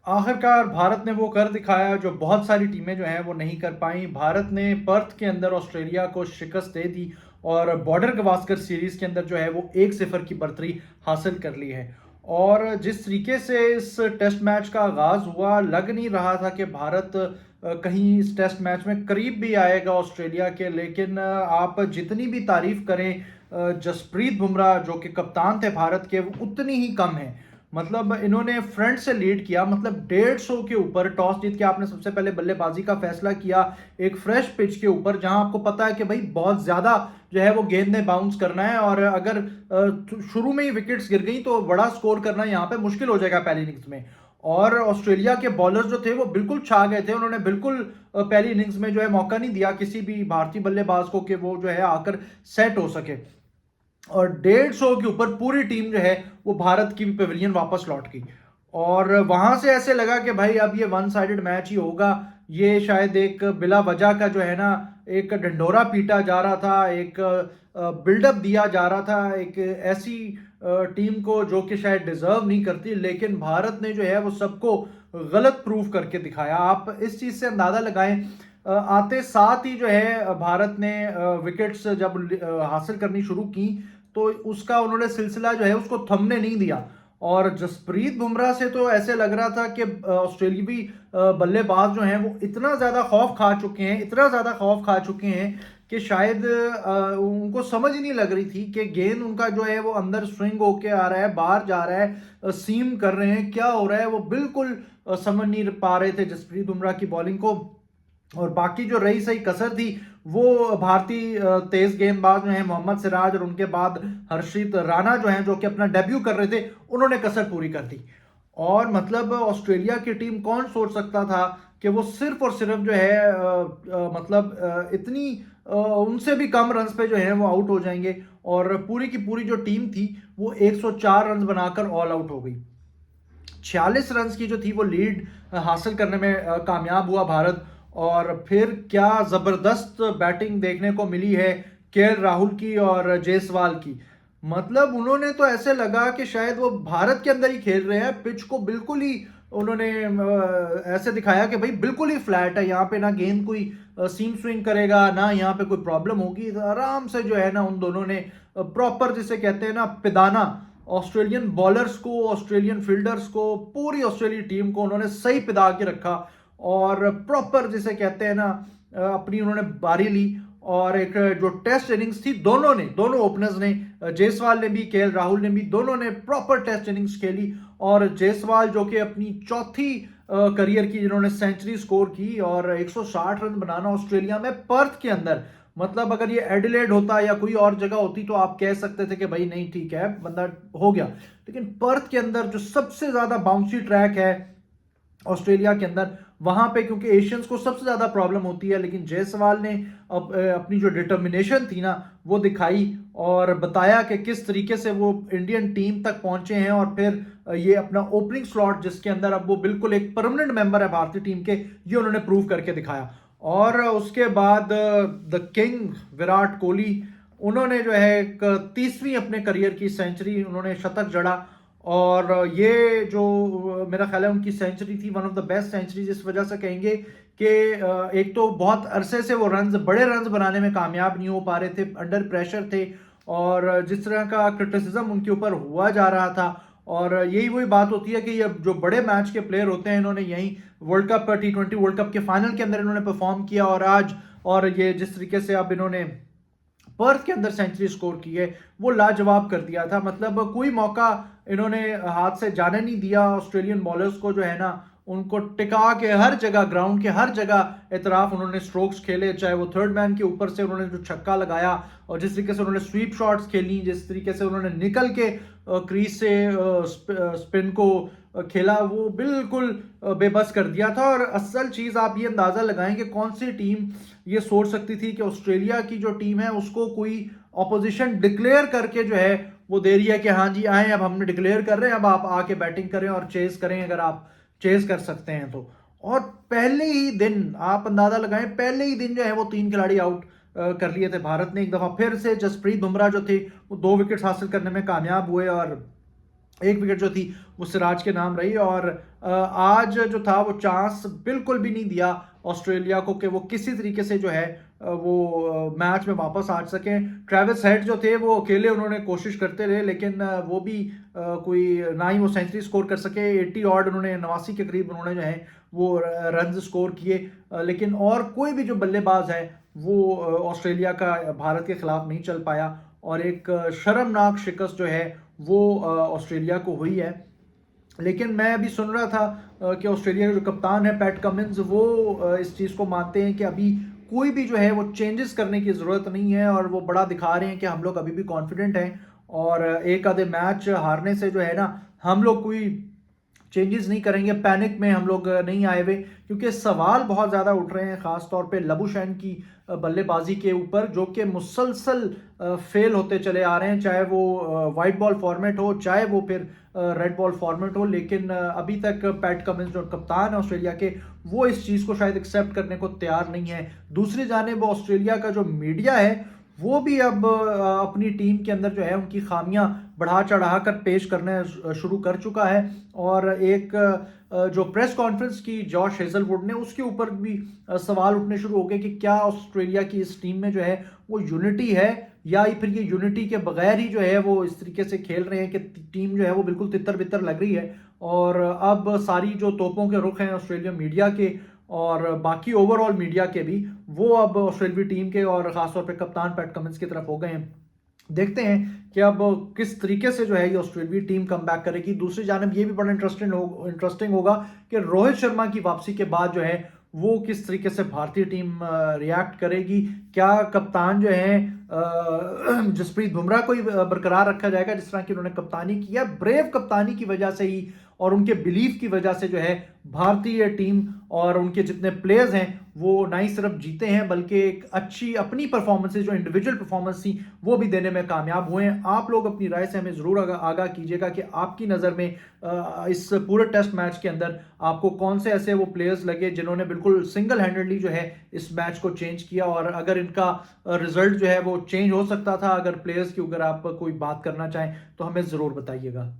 आखिरकार भारत ने वो कर दिखाया जो बहुत सारी टीमें जो हैं वो नहीं कर पाई। भारत ने पर्थ के अंदर ऑस्ट्रेलिया को शिकस्त दे दी और बॉर्डर गवास्कर सीरीज के अंदर जो है वो 1-0 की बढ़तरी हासिल कर ली है। और जिस तरीके से इस टेस्ट मैच का आगाज हुआ, लग नहीं रहा था कि भारत कहीं इस टेस्ट मैच में करीब भी आएगा ऑस्ट्रेलिया के। लेकिन आप जितनी भी तारीफ करें जसप्रीत बुमराह जो कि कप्तान थे भारत के, वो उतनी ही कम है। मतलब इन्होंने फ्रंट से लीड किया, मतलब 150 के ऊपर टॉस जीत के आपने सबसे पहले बल्लेबाजी का फैसला किया एक फ्रेश पिच के ऊपर, जहां आपको पता है कि भाई बहुत ज्यादा जो है वो गेंद ने बाउंस करना है और अगर शुरू में ही विकेट्स गिर गई तो बड़ा स्कोर करना यहाँ पे मुश्किल हो जाएगा पहली इनिंग्स में। और ऑस्ट्रेलिया के बॉलर्स जो थे वो बिल्कुल छा गए थे, उन्होंने बिल्कुल पहली इनिंग्स में जो है मौका नहीं दिया किसी भी भारतीय बल्लेबाज को कि वो जो है आकर सेट हो सके। और 150 के ऊपर पूरी टीम जो है वो भारत की पेविलियन वापस लौट गई। और वहां से ऐसे लगा कि भाई अब ये वन साइडेड मैच ही होगा। ये शायद एक बिला वजह का जो है ना एक ढंढोरा पीटा जा रहा था, एक बिल्डअप दिया जा रहा था एक ऐसी टीम को जो कि शायद डिजर्व नहीं करती। लेकिन भारत ने जो है वो सबको गलत प्रूफ करके दिखाया। आप इस चीज से अंदाजा लगाएं, आते साथ ही जो है भारत ने विकेट्स जब हासिल करनी शुरू की तो उसका उन्होंने सिलसिला जो है उसको थमने नहीं दिया। और जसप्रीत बुमराह से तो ऐसे लग रहा था कि ऑस्ट्रेलियावी बल्लेबाज जो हैं वो इतना ज्यादा खौफ खा चुके हैं, इतना ज्यादा खौफ खा चुके हैं कि शायद उनको समझ ही नहीं लग रही थी कि गेंद उनका जो है वो अंदर स्विंग होके आ रहा है, बाहर जा रहा है, सीम कर रहे हैं, क्या हो रहा है वो बिल्कुल समझ नहीं पा रहे थे जसप्रीत बुमराह की बॉलिंग को। और बाकी जो रही सही कसर थी वो भारतीय तेज गेंदबाज जो हैं मोहम्मद सिराज और उनके बाद हर्षित राणा जो हैं जो कि अपना डेब्यू कर रहे थे, उन्होंने कसर पूरी कर दी। और मतलब ऑस्ट्रेलिया की टीम कौन सोच सकता था कि वो सिर्फ और सिर्फ जो है मतलब इतनी उनसे भी कम रन्स पे जो है वो आउट हो जाएंगे। और पूरी की पूरी जो टीम थी वो 104 रन बनाकर ऑल आउट हो गई। 46 रन की जो थी वो लीड हासिल करने में कामयाब हुआ भारत। और फिर क्या जबरदस्त बैटिंग देखने को मिली है केएल राहुल की और जायसवाल की। मतलब उन्होंने तो ऐसे लगा कि शायद वो भारत के अंदर ही खेल रहे हैं। पिच को बिल्कुल ही उन्होंने ऐसे दिखाया कि भाई बिल्कुल ही फ्लैट है, यहाँ पे ना गेंद कोई सीम स्विंग करेगा ना यहाँ पे कोई प्रॉब्लम होगी। तो आराम से जो है ना उन दोनों ने प्रॉपर जिसे कहते हैं ना पिदाना, ऑस्ट्रेलियन बॉलर्स को, ऑस्ट्रेलियन फील्डर्स को, पूरी ऑस्ट्रेलियन टीम को उन्होंने सही पिदा के रखा और प्रॉपर जिसे कहते हैं ना अपनी उन्होंने बारी ली। और एक जो टेस्ट इनिंग्स थी दोनों ओपनर्स ने, जायसवाल ने भी केएल राहुल ने भी, दोनों ने प्रॉपर टेस्ट इनिंग्स खेली। और जायसवाल जो कि अपनी चौथी करियर की जिन्होंने सेंचुरी स्कोर की और 160 रन बनाना ऑस्ट्रेलिया में पर्थ के अंदर, मतलब अगर ये एडिलेड होता या कोई और जगह होती तो आप कह सकते थे कि भाई नहीं ठीक है बंदा हो गया। लेकिन पर्थ के अंदर जो सबसे ज्यादा बाउंसी ट्रैक है ऑस्ट्रेलिया के अंदर, वहां पे क्योंकि एशियंस को सबसे ज्यादा प्रॉब्लम होती है, लेकिन जायसवाल ने अपनी जो डिटर्मिनेशन थी ना वो दिखाई और बताया कि किस तरीके से वो इंडियन टीम तक पहुंचे हैं। और फिर ये अपना ओपनिंग स्लॉट जिसके अंदर अब वो बिल्कुल एक परमानेंट मेंबर है भारतीय टीम के, ये उन्होंने प्रूव करके दिखाया। और उसके बाद द किंग विराट कोहली, उन्होंने जो है एक 30वीं अपने करियर की सेंचुरी, उन्होंने शतक जड़ा। और ये जो मेरा ख्याल है उनकी सेंचुरी थी one of the best centuries, इस वजह से कहेंगे कि एक तो बहुत अरसे से वो रन्स, बड़े रन्स बनाने में कामयाब नहीं हो पा रहे थे, अंडर प्रेशर थे और जिस तरह का क्रिटिसिज्म उनके ऊपर हुआ जा रहा था। और यही वही बात होती है कि ये जो बड़े मैच के प्लेयर होते हैं, इन्होंने यही world cup T20 world cup के फाइनल के अंदर इन्होंने परफॉर्म किया और आज, और ये जिस तरीके से अब इन्होंने पर्थ के अंदर सेंचुरी स्कोर की है वो लाजवाब कर दिया था। मतलब कोई मौका इन्होंने हाथ से जाने नहीं दिया ऑस्ट्रेलियन बॉलर्स को, जो है ना उनको टिका के हर जगह, ग्राउंड के हर जगह एतराफ उन्होंने स्ट्रोक्स खेले, चाहे वो थर्ड मैन के ऊपर से उन्होंने जो छक्का लगाया और जिस तरीके से उन्होंने स्वीप शॉट्स खेली, जिस तरीके से उन्होंने निकल के क्रीज से स्पिन को खेला, वो बिल्कुल बेबस कर दिया था। और असल चीज आप ये अंदाजा लगाएं कि कौन सी टीम ये सोच सकती थी कि ऑस्ट्रेलिया की जो टीम है उसको कोई ऑपोजिशन डिक्लेयर करके जो है वो दे रही है कि हाँ जी आए, अब हमने डिक्लेयर कर रहे हैं, अब आप आके बैटिंग करें और चेज करें अगर आप चेज कर सकते हैं तो। और पहले ही दिन आप अंदाजा लगाएं, पहले ही दिन जो है वो 3 खिलाड़ी आउट कर लिए थे भारत ने। एक दफा फिर से जसप्रीत बुमराह जो थे वो 2 विकेट हासिल करने में कामयाब हुए और एक विकेट जो थी वो सिराज के नाम रही। और आज जो था वो चांस बिल्कुल भी नहीं दिया ऑस्ट्रेलिया को कि वो किसी तरीके से जो है वो मैच में वापस आ सकें। ट्रेविस हेड जो थे वो अकेले उन्होंने कोशिश करते रहे, लेकिन वो भी कोई ना ही वो सेंचुरी स्कोर कर सके। 80 ऑड उन्होंने 89 के करीब उन्होंने जो है वो रन स्कोर किए, लेकिन और कोई भी जो बल्लेबाज है वो ऑस्ट्रेलिया का भारत के खिलाफ नहीं चल पाया। और एक शर्मनाक शिकस्त जो है वो ऑस्ट्रेलिया को हुई है। लेकिन मैं अभी सुन रहा था कि ऑस्ट्रेलिया के जो कप्तान है पैट कमिंस, वो इस चीज़ को मानते हैं कि अभी कोई भी जो है वो चेंजेस करने की ज़रूरत नहीं है, और वो बड़ा दिखा रहे हैं कि हम लोग अभी भी कॉन्फिडेंट हैं और एक आधे मैच हारने से जो है ना हम लोग कोई चेंजेस नहीं करेंगे, पैनिक में हम लोग नहीं आए हुए। क्योंकि सवाल बहुत ज़्यादा उठ रहे हैं ख़ास तौर पे लबुशैन की बल्लेबाजी के ऊपर, जो कि मुसलसल फेल होते चले आ रहे हैं, चाहे वो वाइट बॉल फॉर्मेट हो चाहे वो फिर रेड बॉल फॉर्मेट हो। लेकिन अभी तक पैट कमिंस जो कप्तान है ऑस्ट्रेलिया के, वो इस चीज़ को शायद एक्सेप्ट करने को तैयार नहीं है। दूसरी जानिब ऑस्ट्रेलिया का जो मीडिया है वो भी अब अपनी टीम के अंदर जो है उनकी खामियां बढ़ा चढ़ा कर पेश करने शुरू कर चुका है। और एक जो प्रेस कॉन्फ्रेंस की जॉश हेजलवुड ने, उसके ऊपर भी सवाल उठने शुरू हो गए कि क्या ऑस्ट्रेलिया की इस टीम में जो है वो यूनिटी है, या फिर ये यूनिटी के बगैर ही जो है वो इस तरीके से खेल रहे हैं कि टीम जो है वो बिल्कुल तितर बितर लग रही है। और अब सारी जो तोपों के रुख हैं ऑस्ट्रेलिया मीडिया के और बाकी ओवरऑल मीडिया के भी, वो अब ऑस्ट्रेलिया टीम के और खासतौर पे कप्तान पैट कमिंस की तरफ हो गए हैं। देखते हैं कि अब किस तरीके से जो है ये ऑस्ट्रेलिया टीम कम बैक करेगी। दूसरी जानब ये भी बड़ा इंटरेस्टिंग होगा कि रोहित शर्मा की वापसी के बाद जो है वो किस तरीके से भारतीय टीम रिएक्ट करेगी। क्या कप्तान जो है जसप्रीत बुमराह को ही बरकरार रखा जाएगा जिस तरह की उन्होंने कप्तानी किया, ब्रेव कप्तानी की वजह से ही और उनके बिलीफ की वजह से जो है भारतीय टीम और उनके जितने प्लेयर्स हैं वो ना ही सिर्फ जीते हैं बल्कि एक अच्छी अपनी परफॉर्मेंसेज जो इंडिविजुअल परफॉर्मेंस थी वो भी देने में कामयाब हुए हैं। आप लोग अपनी राय से हमें ज़रूर आगाह कीजिएगा कि आपकी नज़र में इस पूरे टेस्ट मैच के अंदर आपको कौन से ऐसे वो प्लेयर्स लगे जिन्होंने बिल्कुल सिंगल हैंडेडली जो है इस मैच को चेंज किया, और अगर इनका रिजल्ट जो है वो चेंज हो सकता था, अगर प्लेयर्स की अगर आप कोई बात करना चाहें तो हमें ज़रूर बताइएगा।